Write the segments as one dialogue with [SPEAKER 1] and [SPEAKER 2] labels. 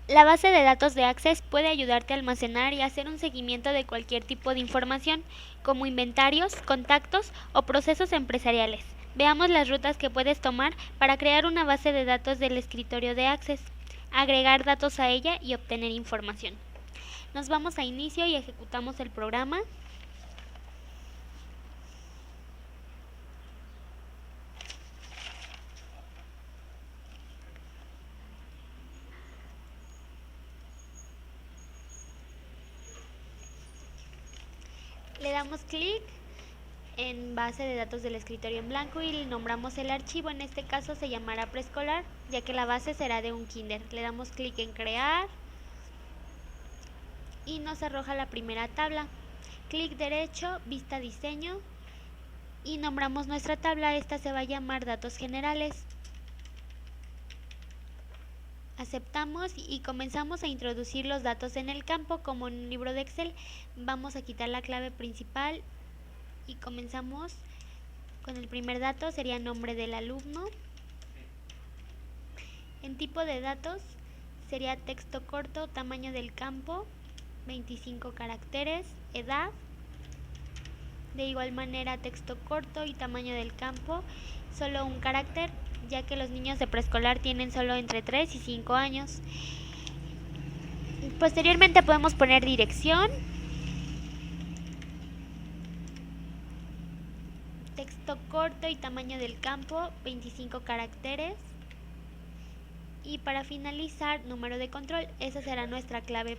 [SPEAKER 1] La base de datos de Access puede ayudarte a almacenar y hacer un seguimiento de cualquier tipo de información, como inventarios, contactos o procesos empresariales. Veamos las rutas que puedes tomar para crear una base de datos del escritorio de Access, agregar datos a ella y obtener información. Nos vamos a inicio y ejecutamos el programa. Le damos clic en base de datos del escritorio en blanco y le nombramos el archivo. En este caso se llamará preescolar, ya que la base será de un kinder. Le damos clic en crear y nos arroja la primera tabla. Clic derecho, vista diseño y nombramos nuestra tabla. Esta se va a llamar datos generales. Aceptamos y comenzamos a introducir los datos en el campo como en un libro de Excel. Vamos a quitar la clave principal y comenzamos con el primer dato, sería nombre del alumno. En tipo de datos sería texto corto, tamaño del campo, 25 caracteres, edad. De igual manera texto corto y tamaño del campo, solo un carácter, ya que los niños de preescolar tienen solo entre 3 y 5 años. Posteriormente podemos poner dirección, texto corto y tamaño del campo, 25 caracteres. Y para finalizar, número de control, esa será nuestra clave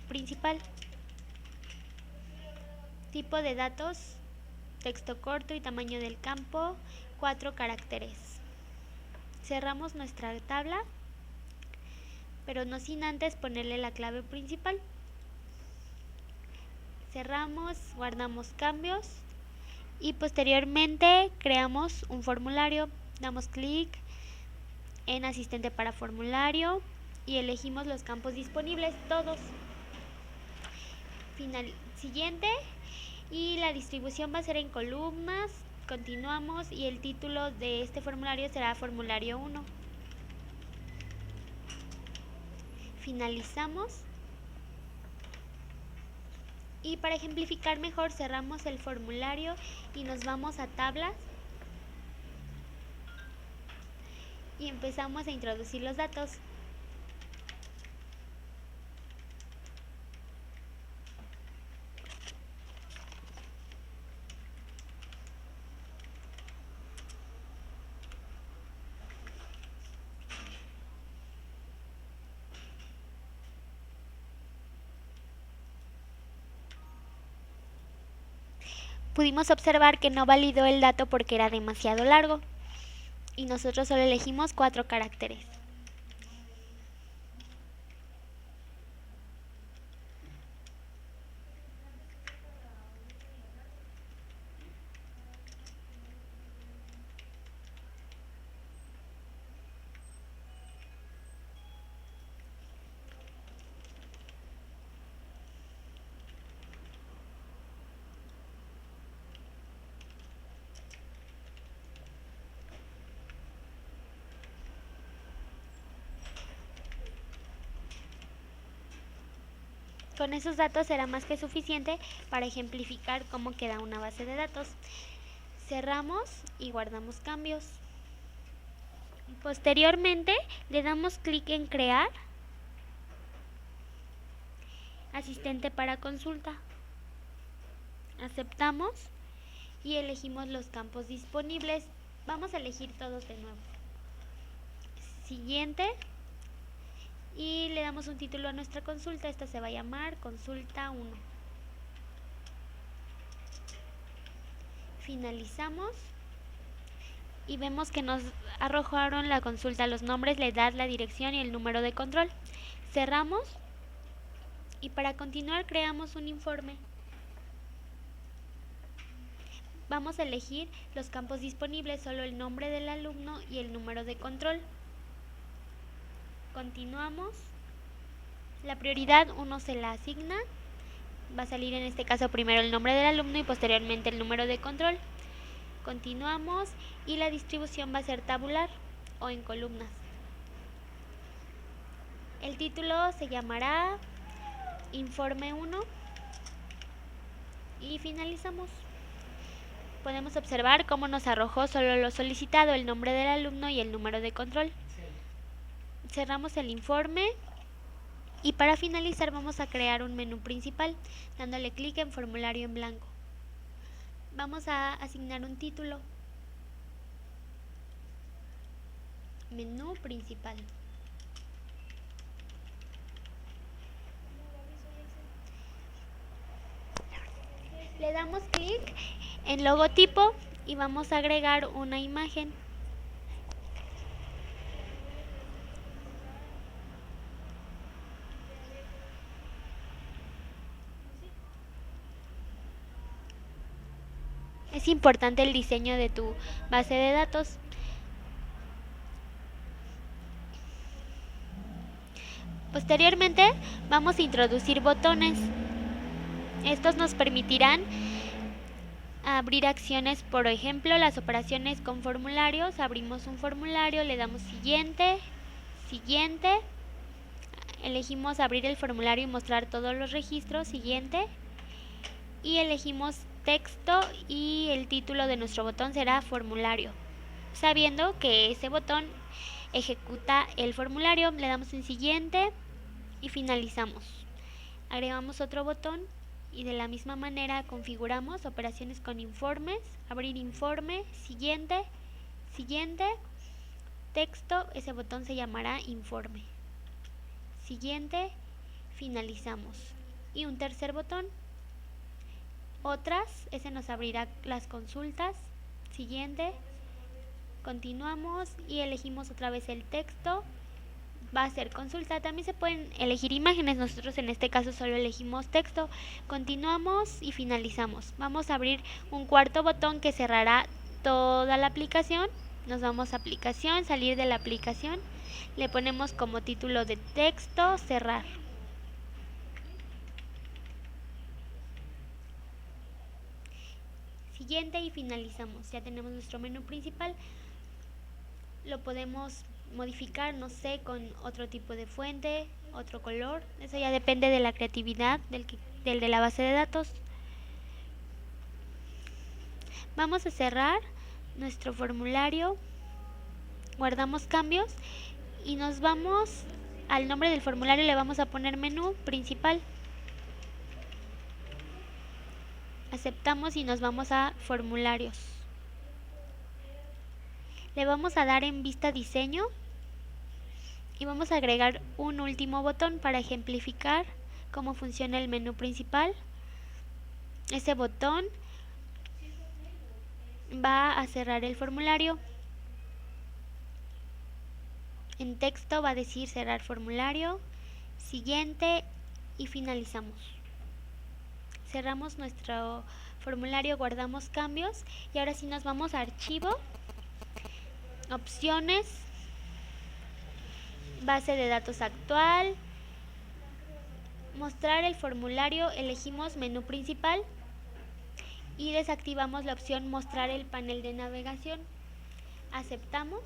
[SPEAKER 1] principal. Tipo de datos, texto corto y tamaño del campo, 4 caracteres. Cerramos nuestra tabla, pero no sin antes ponerle la clave principal. Cerramos, guardamos cambios y posteriormente creamos un formulario. Damos clic en asistente para formulario y elegimos los campos disponibles, todos. Siguiente, y la distribución va a ser en columnas. Continuamos y el título de este formulario será formulario 1. Finalizamos y para ejemplificar mejor cerramos el formulario y nos vamos a tablas y empezamos a introducir los datos. Pudimos observar que no validó el dato porque era demasiado largo y nosotros solo elegimos 4 caracteres. Con esos datos será más que suficiente para ejemplificar cómo queda una base de datos. Cerramos y guardamos cambios. Posteriormente le damos clic en crear asistente para consulta. Aceptamos y elegimos los campos disponibles. Vamos a elegir todos de nuevo. Siguiente. Y le damos un título a nuestra consulta. Esta se va a llamar consulta 1. Finalizamos y vemos que nos arrojaron la consulta, los nombres, la edad, la dirección y el número de control. Cerramos y para continuar creamos un informe. Vamos a elegir los campos disponibles, solo el nombre del alumno y el número de control. Continuamos. La prioridad 1 se la asigna. Va a salir en este caso primero el nombre del alumno y posteriormente el número de control. Continuamos y la distribución va a ser tabular o en columnas. El título se llamará Informe 1 y finalizamos. Podemos observar cómo nos arrojó solo lo solicitado, el nombre del alumno y el número de control. Cerramos el informe y para finalizar vamos a crear un menú principal, dándole clic en formulario en blanco. Vamos a asignar un título. Menú principal. Le damos clic en logotipo y vamos a agregar una imagen. Es importante el diseño de tu base de datos. Posteriormente vamos a introducir botones. Estos nos permitirán abrir acciones, por ejemplo, las operaciones con formularios. Abrimos un formulario, le damos siguiente, siguiente. Elegimos abrir el formulario y mostrar todos los registros, siguiente. Y elegimos texto y el título de nuestro botón será formulario, sabiendo que ese botón ejecuta el formulario. Le damos en siguiente y finalizamos. Agregamos otro botón y de la misma manera configuramos operaciones con informes, abrir informe, siguiente, siguiente, texto, ese botón se llamará informe, siguiente, finalizamos. Y un tercer botón, otras, ese nos abrirá las consultas, siguiente, continuamos y elegimos otra vez el texto, va a ser consulta. También se pueden elegir imágenes, nosotros en este caso solo elegimos texto. Continuamos y finalizamos. Vamos a abrir un cuarto botón que cerrará toda la aplicación. Nos vamos a aplicación, salir de la aplicación, le ponemos como título de texto cerrar. Siguiente y finalizamos. Ya tenemos nuestro menú principal. Lo podemos modificar, no sé, con otro tipo de fuente, otro color. Eso ya depende de la creatividad del de la base de datos. Vamos a cerrar nuestro formulario, guardamos cambios y nos vamos al nombre del formulario, le vamos a poner menú principal. Aceptamos y nos vamos a formularios. Le vamos a dar en vista diseño y vamos a agregar un último botón para ejemplificar cómo funciona el menú principal. Ese botón va a cerrar el formulario. En texto va a decir cerrar formulario, siguiente y finalizamos. Cerramos nuestro formulario, guardamos cambios y ahora sí nos vamos a archivo, opciones, base de datos actual, mostrar el formulario, elegimos menú principal y desactivamos la opción mostrar el panel de navegación. Aceptamos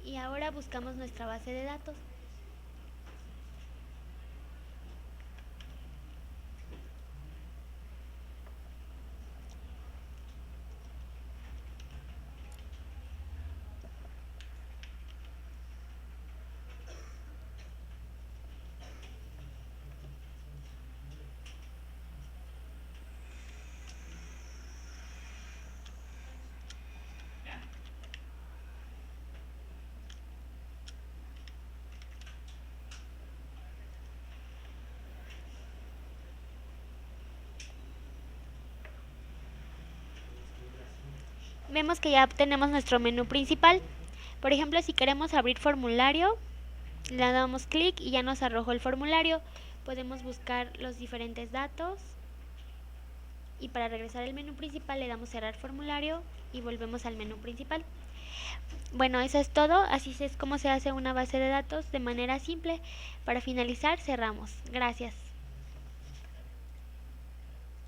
[SPEAKER 1] y ahora buscamos nuestra base de datos. Vemos que ya tenemos nuestro menú principal. Por ejemplo, si queremos abrir formulario, le damos clic y ya nos arrojó el formulario. Podemos buscar los diferentes datos y para regresar al menú principal le damos cerrar formulario y volvemos al menú principal. Bueno, eso es todo. Así es como se hace una base de datos de manera simple. Para finalizar, cerramos. Gracias.